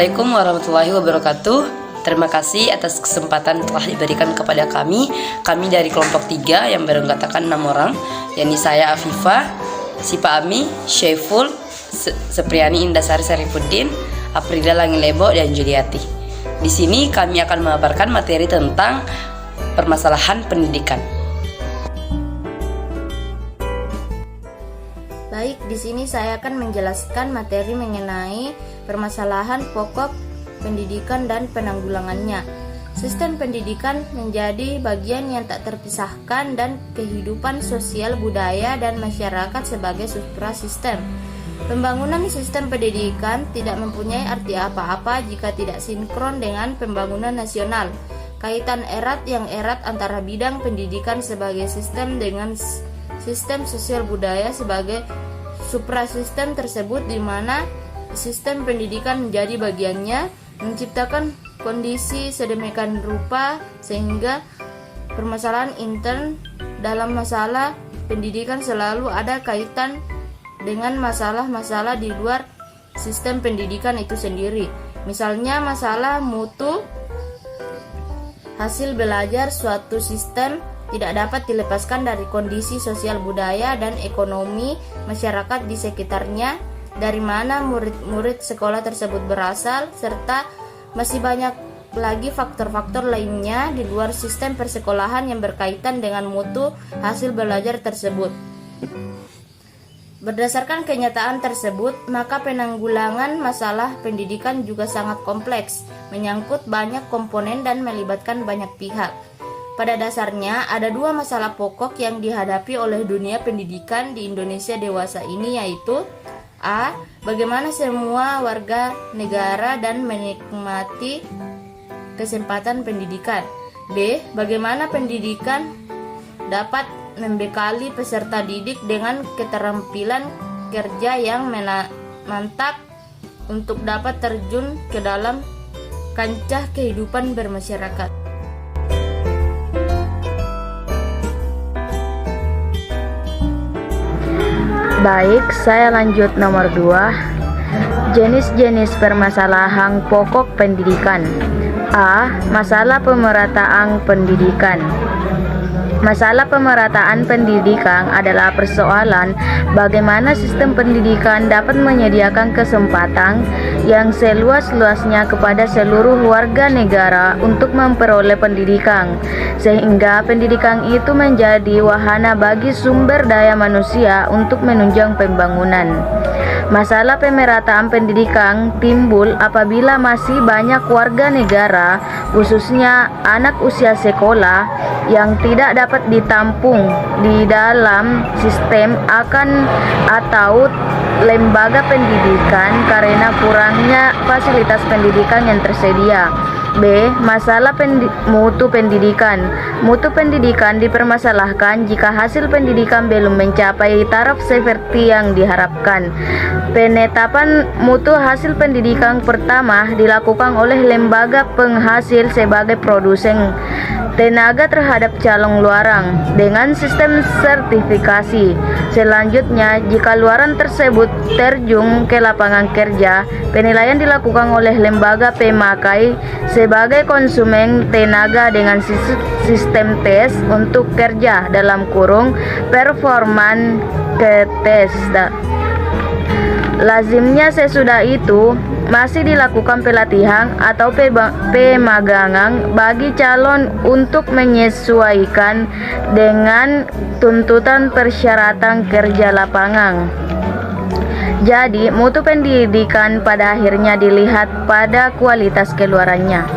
Assalamualaikum warahmatullahi wabarakatuh. Terima kasih atas kesempatan telah diberikan kepada kami. Kami dari kelompok 3 yang beranggotakan 6 orang, yakni saya Afifah, Sipa Ami, Syaiful, Sepriani Indasari Sarifuddin, Aprila Langilebo, dan Juliati. Di sini kami akan memaparkan materi tentang permasalahan pendidikan. Baik, di sini saya akan menjelaskan materi mengenai permasalahan pokok pendidikan dan penanggulangannya. Sistem pendidikan menjadi bagian yang tak terpisahkan dan kehidupan sosial, budaya, dan masyarakat sebagai suprasistem. Pembangunan sistem pendidikan tidak mempunyai arti apa-apa jika tidak sinkron dengan pembangunan nasional. Kaitan erat antara bidang pendidikan sebagai sistem dengan sistem sosial budaya sebagai suprasistem tersebut, di mana sistem pendidikan menjadi bagiannya, menciptakan kondisi sedemikian rupa sehingga permasalahan intern dalam masalah pendidikan selalu ada kaitan dengan masalah-masalah di luar sistem pendidikan itu sendiri. Misalnya masalah mutu hasil belajar suatu sistem tidak dapat dilepaskan dari kondisi sosial budaya dan ekonomi masyarakat di sekitarnya, dari mana murid-murid sekolah tersebut berasal, serta masih banyak lagi faktor-faktor lainnya di luar sistem persekolahan yang berkaitan dengan mutu hasil belajar tersebut. Berdasarkan kenyataan tersebut, maka penanggulangan masalah pendidikan juga sangat kompleks, menyangkut banyak komponen dan melibatkan banyak pihak. Pada dasarnya, ada dua masalah pokok yang dihadapi oleh dunia pendidikan di Indonesia dewasa ini, yaitu A. Bagaimana semua warga negara dan menikmati kesempatan pendidikan. B. Bagaimana pendidikan dapat membekali peserta didik dengan keterampilan kerja yang mantap untuk dapat terjun ke dalam kancah kehidupan bermasyarakat. Baik, saya lanjut nomor 2. Jenis-jenis permasalahan pokok pendidikan. A. Masalah pemerataan pendidikan. Masalah pemerataan pendidikan adalah persoalan bagaimana sistem pendidikan dapat menyediakan kesempatan yang seluas-luasnya kepada seluruh warga negara untuk memperoleh pendidikan, sehingga pendidikan itu menjadi wahana bagi sumber daya manusia untuk menunjang pembangunan. Masalah pemerataan pendidikan timbul apabila masih banyak warga negara, khususnya anak usia sekolah, yang tidak dapat ditampung di dalam sistem atau lembaga pendidikan karena kurangnya fasilitas pendidikan yang tersedia. B. Masalah mutu pendidikan. Mutu pendidikan dipermasalahkan jika hasil pendidikan belum mencapai taraf seperti yang diharapkan. Penetapan mutu hasil pendidikan pertama dilakukan oleh lembaga penghasil sebagai produsen tenaga terhadap calon luaran dengan sistem sertifikasi. Selanjutnya, jika luaran tersebut terjun ke lapangan kerja, penilaian dilakukan oleh lembaga pemakai sebagai konsumen tenaga dengan sistem tes untuk kerja (performan ke tes). Lazimnya sesudah itu masih dilakukan pelatihan atau pemagangan bagi calon untuk menyesuaikan dengan tuntutan persyaratan kerja lapangan. Jadi, mutu pendidikan pada akhirnya dilihat pada kualitas keluarannya.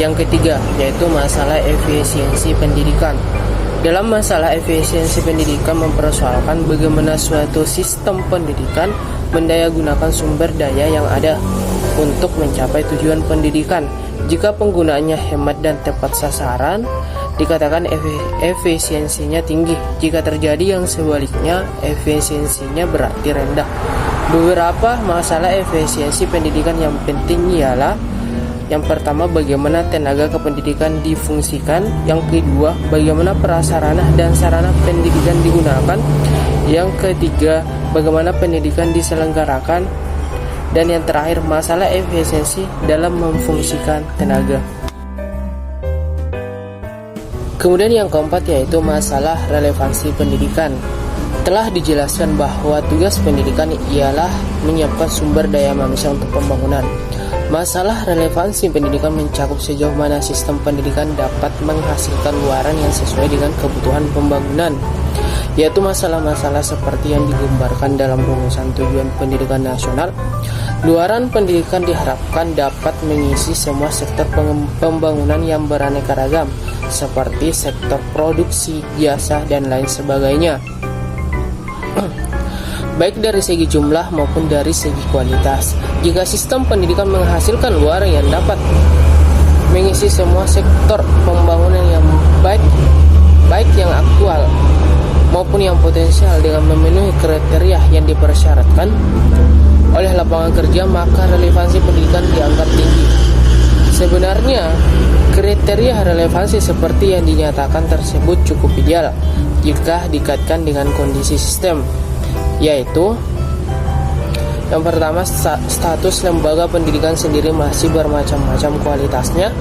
Yang ketiga, yaitu masalah efisiensi pendidikan. Dalam masalah efisiensi pendidikan mempersoalkan bagaimana suatu sistem pendidikan mendayagunakan sumber daya yang ada untuk mencapai tujuan pendidikan. Jika penggunaannya hemat dan tepat sasaran, dikatakan efisiensinya tinggi. Jika terjadi yang sebaliknya, efisiensinya berarti rendah. Beberapa masalah efisiensi pendidikan yang penting ialah Yang pertama, bagaimana tenaga kependidikan difungsikan. Yang kedua, bagaimana prasarana dan sarana pendidikan digunakan. Yang ketiga, bagaimana pendidikan diselenggarakan. Dan yang terakhir, masalah efisiensi dalam memfungsikan tenaga. Kemudian yang keempat yaitu masalah relevansi pendidikan. Telah dijelaskan bahwa tugas pendidikan ialah menyiapkan sumber daya manusia untuk pembangunan. Masalah relevansi pendidikan mencakup sejauh mana sistem pendidikan dapat menghasilkan luaran yang sesuai dengan kebutuhan pembangunan, yaitu masalah-masalah seperti yang digambarkan dalam rumusan tujuan pendidikan nasional. Luaran pendidikan diharapkan dapat mengisi semua sektor pembangunan yang beraneka ragam, seperti sektor produksi, jasa, dan lain sebagainya, baik dari segi jumlah maupun dari segi kualitas. Jika sistem pendidikan menghasilkan luaran yang dapat mengisi semua sektor pembangunan yang baik yang aktual maupun yang potensial dengan memenuhi kriteria yang dipersyaratkan oleh lapangan kerja, maka relevansi pendidikan dianggap tinggi. Sebenarnya, kriteria relevansi seperti yang dinyatakan tersebut cukup ideal jika dikaitkan dengan kondisi sistem, yaitu yang pertama, status lembaga pendidikan sendiri masih bermacam-macam kualitasnya.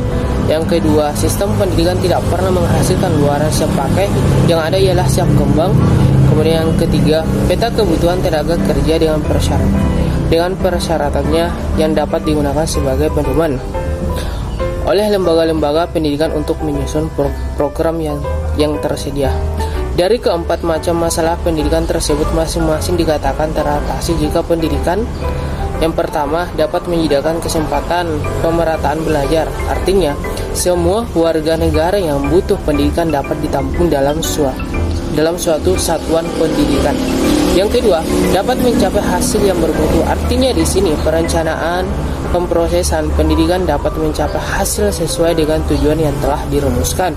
Yang kedua, sistem pendidikan tidak pernah menghasilkan luaran siap pakai, yang ada ialah siap kembang. Kemudian yang ketiga, peta kebutuhan tenaga kerja dengan persyaratannya yang dapat digunakan sebagai pedoman oleh lembaga-lembaga pendidikan untuk menyusun program yang tersedia. Dari keempat macam masalah pendidikan tersebut, masing-masing dikatakan teratasi jika pendidikan yang pertama dapat menyediakan kesempatan pemerataan belajar. Artinya, semua warga negara yang butuh pendidikan dapat ditampung dalam suatu satuan pendidikan. Yang kedua, dapat mencapai hasil yang bermutu. Artinya di sini perencanaan pemrosesan pendidikan dapat mencapai hasil sesuai dengan tujuan yang telah dirumuskan.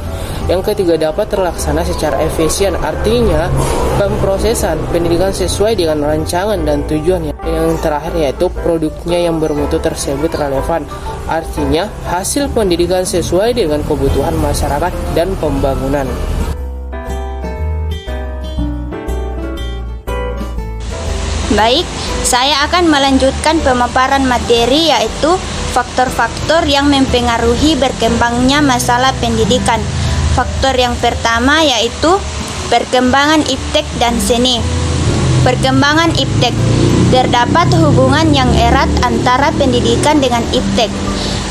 Yang ketiga, dapat terlaksana secara efisien. Artinya pemrosesan pendidikan sesuai dengan rancangan dan tujuan. Yang terakhir yaitu produknya yang bermutu tersebut relevan. Artinya hasil pendidikan sesuai dengan kebutuhan masyarakat dan pembangunan. Baik, saya akan melanjutkan pemaparan materi yaitu faktor-faktor yang mempengaruhi berkembangnya masalah pendidikan. Faktor yang pertama yaitu perkembangan iptek dan seni. Perkembangan iptek. Terdapat hubungan yang erat antara pendidikan dengan iptek.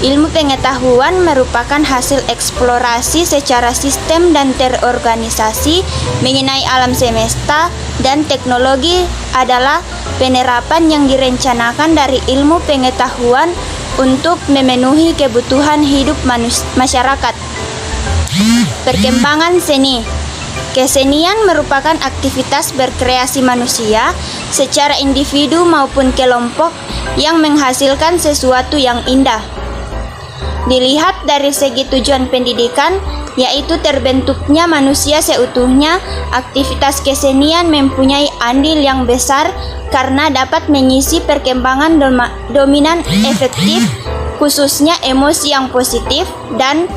Ilmu pengetahuan merupakan hasil eksplorasi secara sistem dan terorganisasi mengenai alam semesta, dan teknologi adalah penerapan yang direncanakan dari ilmu pengetahuan untuk memenuhi kebutuhan hidup masyarakat. Perkembangan seni. Kesenian merupakan aktivitas berkreasi manusia secara individu maupun kelompok yang menghasilkan sesuatu yang indah. Dilihat dari segi tujuan pendidikan, yaitu terbentuknya manusia seutuhnya, aktivitas kesenian mempunyai andil yang besar karena dapat mengisi perkembangan dominan efektif, khususnya emosi yang positif dan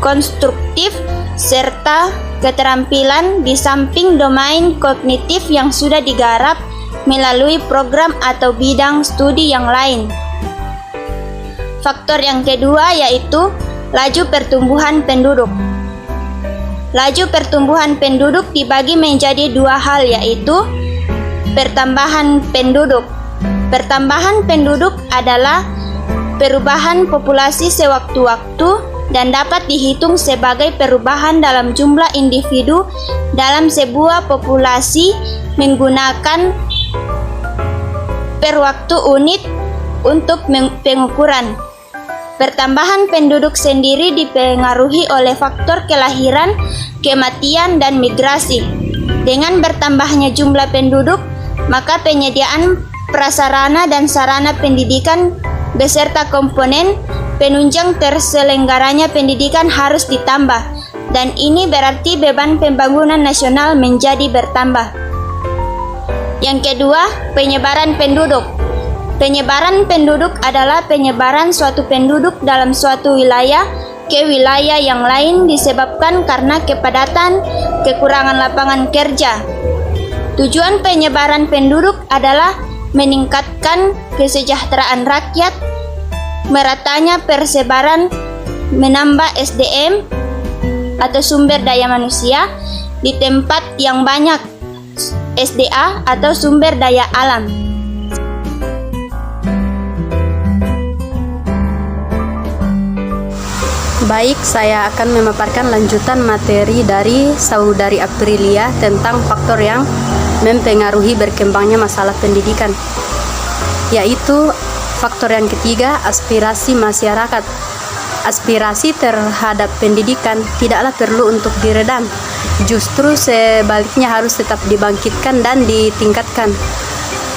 konstruktif, serta keterampilan di samping domain kognitif yang sudah digarap melalui program atau bidang studi yang lain. Faktor yang kedua yaitu laju pertumbuhan penduduk. Laju pertumbuhan penduduk dibagi menjadi dua hal, yaitu pertambahan penduduk. Pertambahan penduduk adalah perubahan populasi sewaktu-waktu dan dapat dihitung sebagai perubahan dalam jumlah individu dalam sebuah populasi menggunakan per waktu unit untuk pengukuran. Pertambahan penduduk sendiri dipengaruhi oleh faktor kelahiran, kematian, dan migrasi. Dengan bertambahnya jumlah penduduk, maka penyediaan prasarana dan sarana pendidikan beserta komponen penunjang terselenggaranya pendidikan harus ditambah, dan ini berarti beban pembangunan nasional menjadi bertambah. Yang kedua, penyebaran penduduk. Penyebaran penduduk adalah penyebaran suatu penduduk dalam suatu wilayah ke wilayah yang lain disebabkan karena kepadatan, kekurangan lapangan kerja. Tujuan penyebaran penduduk adalah meningkatkan kesejahteraan rakyat, meratanya persebaran, menambah SDM atau sumber daya manusia di tempat yang banyak SDA atau sumber daya alam. Baik, saya akan memaparkan lanjutan materi dari Saudari Aprilia tentang faktor yang mempengaruhi berkembangnya masalah pendidikan, yaitu faktor yang ketiga, aspirasi masyarakat. Aspirasi terhadap pendidikan tidaklah perlu untuk diredam, justru sebaliknya harus tetap dibangkitkan dan ditingkatkan,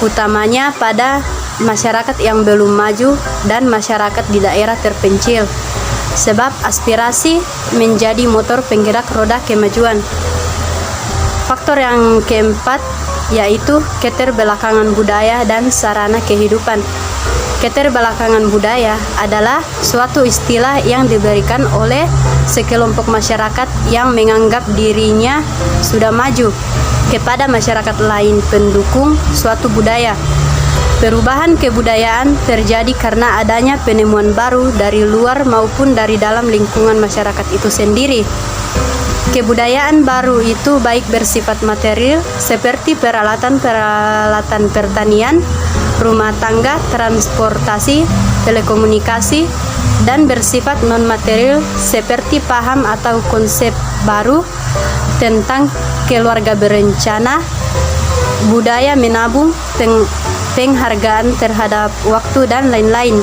utamanya pada masyarakat yang belum maju dan masyarakat di daerah terpencil. Sebab aspirasi menjadi motor penggerak roda kemajuan. Faktor yang keempat yaitu keterbelakangan budaya dan sarana kehidupan. Keterbelakangan budaya adalah suatu istilah yang diberikan oleh sekelompok masyarakat yang menganggap dirinya sudah maju kepada masyarakat lain pendukung suatu budaya. Perubahan kebudayaan terjadi karena adanya penemuan baru dari luar maupun dari dalam lingkungan masyarakat itu sendiri. Kebudayaan baru itu baik bersifat material seperti peralatan pertanian, rumah tangga, transportasi, telekomunikasi, dan bersifat non-material seperti paham atau konsep baru tentang keluarga berencana, budaya menabung, penghargaan terhadap waktu, dan lain-lain.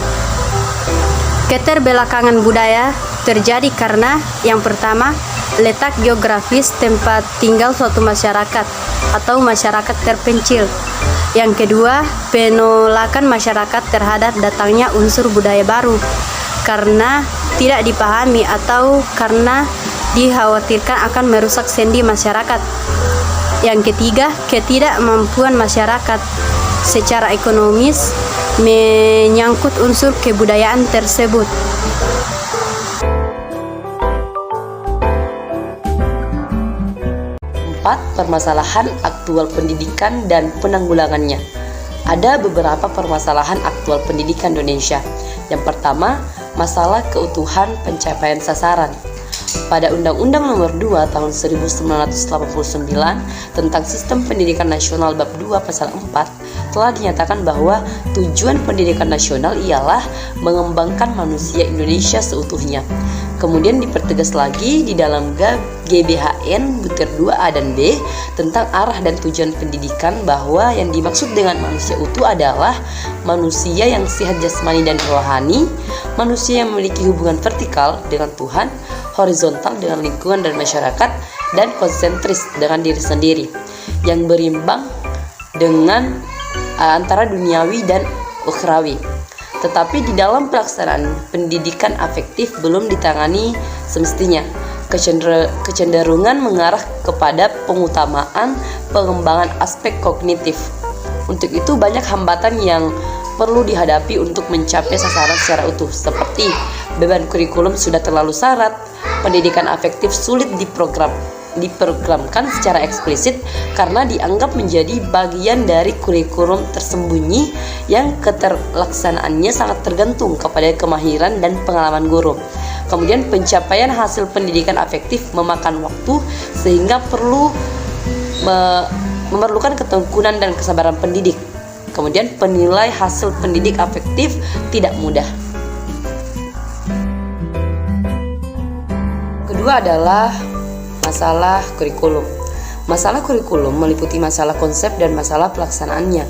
Keterbelakangan budaya terjadi karena yang pertama, letak geografis tempat tinggal suatu masyarakat atau masyarakat terpencil. Yang kedua, penolakan masyarakat terhadap datangnya unsur budaya baru karena tidak dipahami atau karena dikhawatirkan akan merusak sendi masyarakat. Yang ketiga, ketidakmampuan masyarakat secara ekonomis menyangkut unsur kebudayaan tersebut. Permasalahan aktual pendidikan dan penanggulangannya. Ada beberapa permasalahan aktual pendidikan Indonesia. Yang pertama, masalah keutuhan pencapaian sasaran. Pada Undang-Undang Nomor 2 Tahun 1989 tentang Sistem Pendidikan Nasional Bab 2 Pasal 4 telah dinyatakan bahwa tujuan pendidikan nasional ialah mengembangkan manusia Indonesia seutuhnya. Kemudian dipertegas lagi di dalam GBHN Butir 2A dan B tentang arah dan tujuan pendidikan bahwa yang dimaksud dengan manusia utuh adalah manusia yang sehat jasmani dan rohani, manusia yang memiliki hubungan vertikal dengan Tuhan, horizontal dengan lingkungan dan masyarakat, dan konsentris dengan diri sendiri, yang berimbang dengan antara duniawi dan ukhrawi. Tetapi di dalam pelaksanaan pendidikan afektif belum ditangani semestinya. Kecenderungan mengarah kepada pengutamaan pengembangan aspek kognitif. Untuk itu banyak hambatan yang perlu dihadapi untuk mencapai sasaran secara utuh, seperti beban kurikulum sudah terlalu syarat, pendidikan afektif sulit diprogramkan secara eksplisit karena dianggap menjadi bagian dari kurikulum tersembunyi yang keterlaksanaannya sangat tergantung kepada kemahiran dan pengalaman guru. Kemudian pencapaian hasil pendidikan afektif memakan waktu sehingga memerlukan ketekunan dan kesabaran pendidik. Kemudian penilai hasil pendidik afektif tidak mudah. Kedua adalah masalah kurikulum. Masalah kurikulum meliputi masalah konsep dan masalah pelaksanaannya.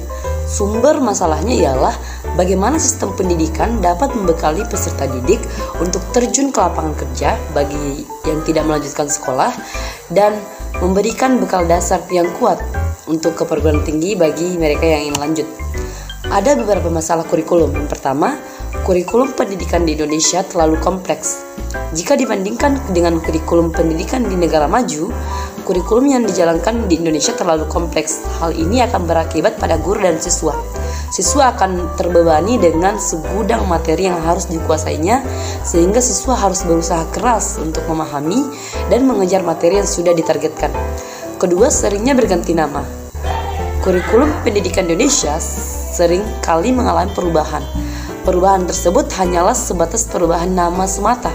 Sumber masalahnya ialah bagaimana sistem pendidikan dapat membekali peserta didik untuk terjun ke lapangan kerja bagi yang tidak melanjutkan sekolah dan memberikan bekal dasar yang kuat untuk ke perguruan tinggi bagi mereka yang ingin lanjut. Ada beberapa masalah kurikulum. Yang pertama, kurikulum pendidikan di Indonesia terlalu kompleks. Jika dibandingkan dengan kurikulum pendidikan di negara maju, kurikulum yang dijalankan di Indonesia terlalu kompleks. Hal ini akan berakibat pada guru dan siswa. siswa akan terbebani dengan segudang materi yang harus dikuasainya, sehingga siswa harus berusaha keras untuk memahami dan mengejar materi yang sudah ditargetkan. Kedua, seringnya berganti nama. Kurikulum pendidikan Indonesia sering kali mengalami perubahan. Perubahan tersebut hanyalah sebatas perubahan nama semata,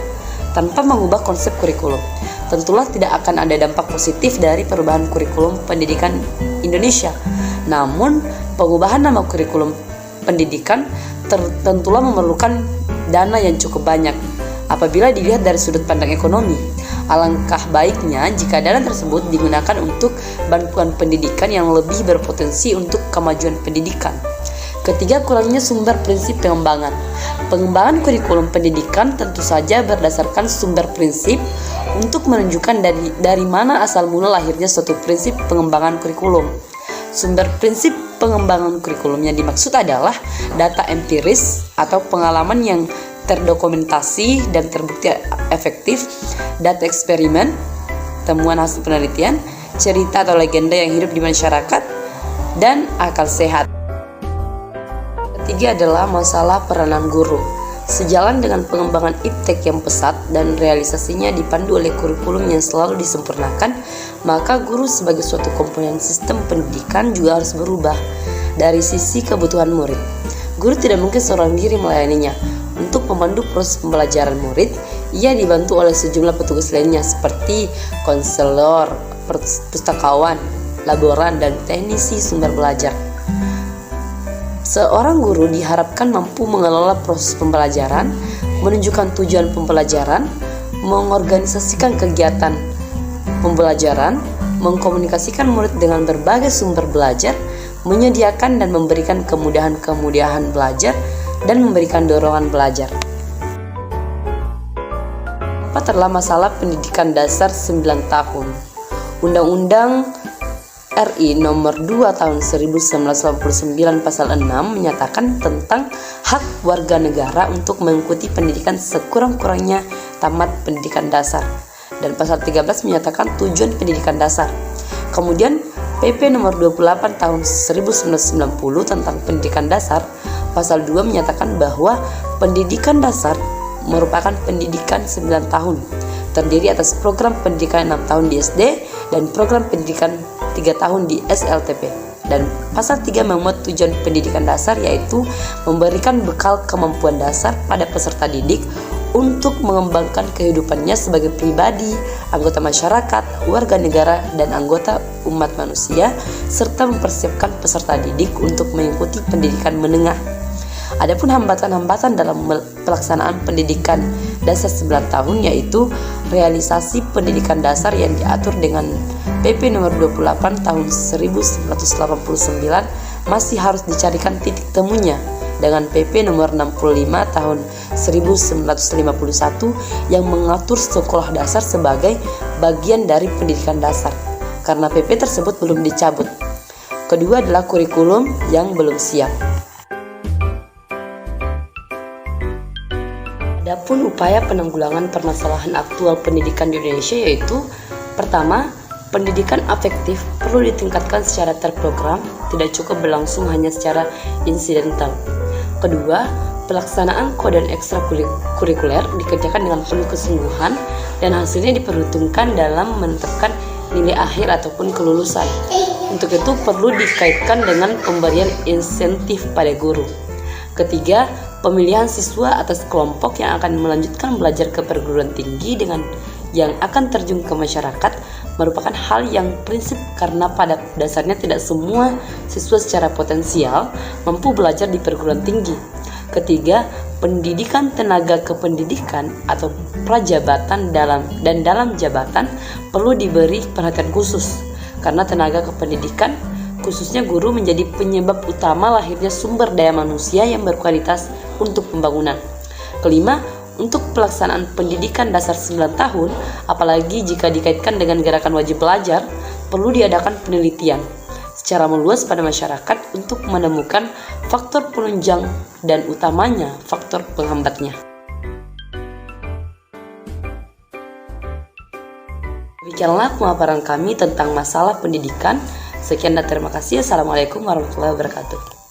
tanpa mengubah konsep kurikulum. Tentulah tidak akan ada dampak positif dari perubahan kurikulum pendidikan Indonesia. Namun, pengubahan nama kurikulum pendidikan tentulah memerlukan dana yang cukup banyak. Apabila dilihat dari sudut pandang ekonomi, alangkah baiknya jika dana tersebut digunakan untuk bantuan pendidikan yang lebih berpotensi untuk kemajuan pendidikan. Ketiga, kurangnya sumber prinsip pengembangan. Pengembangan kurikulum pendidikan tentu saja berdasarkan sumber prinsip untuk menunjukkan dari mana asal mula lahirnya suatu prinsip pengembangan kurikulum. Sumber prinsip pengembangan kurikulum yang dimaksud adalah data empiris atau pengalaman yang terdokumentasi dan terbukti efektif, data eksperimen, temuan hasil penelitian, cerita atau legenda yang hidup di masyarakat, dan akal sehat. Ketiga adalah masalah peranan guru. Sejalan dengan pengembangan iptek yang pesat dan realisasinya dipandu oleh kurikulum yang selalu disempurnakan, maka guru sebagai suatu komponen sistem pendidikan juga harus berubah dari sisi kebutuhan murid. Guru tidak mungkin seorang diri melayaninya. Untuk memandu proses pembelajaran murid, ia dibantu oleh sejumlah petugas lainnya seperti konselor, pustakawan, laboran, dan teknisi sumber belajar. Seorang guru diharapkan mampu mengelola proses pembelajaran, menunjukkan tujuan pembelajaran, mengorganisasikan kegiatan pembelajaran, mengkomunikasikan murid dengan berbagai sumber belajar, menyediakan dan memberikan kemudahan-kemudahan belajar, dan memberikan dorongan belajar. Apa adalah masalah pendidikan dasar 9 tahun? Undang-Undang RI nomor 2 tahun 1989 pasal 6 menyatakan tentang hak warga negara untuk mengikuti pendidikan sekurang-kurangnya tamat pendidikan dasar, dan pasal 13 menyatakan tujuan pendidikan dasar. Kemudian PP nomor 28 tahun 1990 tentang pendidikan dasar pasal 2 menyatakan bahwa pendidikan dasar merupakan pendidikan 9 tahun, terdiri atas program pendidikan 6 tahun di SD dan program pendidikan 3 tahun di SLTP. Dan pasal 3 memuat tujuan pendidikan dasar, yaitu memberikan bekal kemampuan dasar pada peserta didik untuk mengembangkan kehidupannya sebagai pribadi, anggota masyarakat, warga negara, dan anggota umat manusia, serta mempersiapkan peserta didik untuk mengikuti pendidikan menengah. Adapun hambatan-hambatan dalam pelaksanaan pendidikan dasar 9 tahun, yaitu realisasi pendidikan dasar yang diatur dengan PP nomor 28 tahun 1989 masih harus dicarikan titik temunya dengan PP nomor 65 tahun 1951 yang mengatur sekolah dasar sebagai bagian dari pendidikan dasar, karena PP tersebut belum dicabut. Kedua adalah kurikulum yang belum siap. Adapun upaya penanggulangan permasalahan aktual pendidikan di Indonesia, yaitu pertama, pendidikan afektif perlu ditingkatkan secara terprogram, tidak cukup berlangsung hanya secara insidental. Kedua, pelaksanaan kodam ekstrakurikuler dikerjakan dengan penuh kesungguhan dan hasilnya diperhitungkan dalam menetapkan nilai akhir ataupun kelulusan. Untuk itu perlu dikaitkan dengan pemberian insentif pada guru. Ketiga, pemilihan siswa atas kelompok yang akan melanjutkan belajar ke perguruan tinggi dengan yang akan terjun ke masyarakat merupakan hal yang prinsip, karena pada dasarnya tidak semua siswa secara potensial mampu belajar di perguruan tinggi. Ketiga, pendidikan tenaga kependidikan atau prajabatan dalam jabatan perlu diberi perhatian khusus, karena tenaga kependidikan khususnya guru menjadi penyebab utama lahirnya sumber daya manusia yang berkualitas untuk pembangunan. Kelima, untuk pelaksanaan pendidikan dasar 9 tahun, apalagi jika dikaitkan dengan gerakan wajib belajar, perlu diadakan penelitian secara meluas pada masyarakat untuk menemukan faktor penunjang dan utamanya faktor penghambatnya. Demikianlah pemaparan kami tentang masalah pendidikan. Sekian dan terima kasih. Assalamualaikum warahmatullahi wabarakatuh.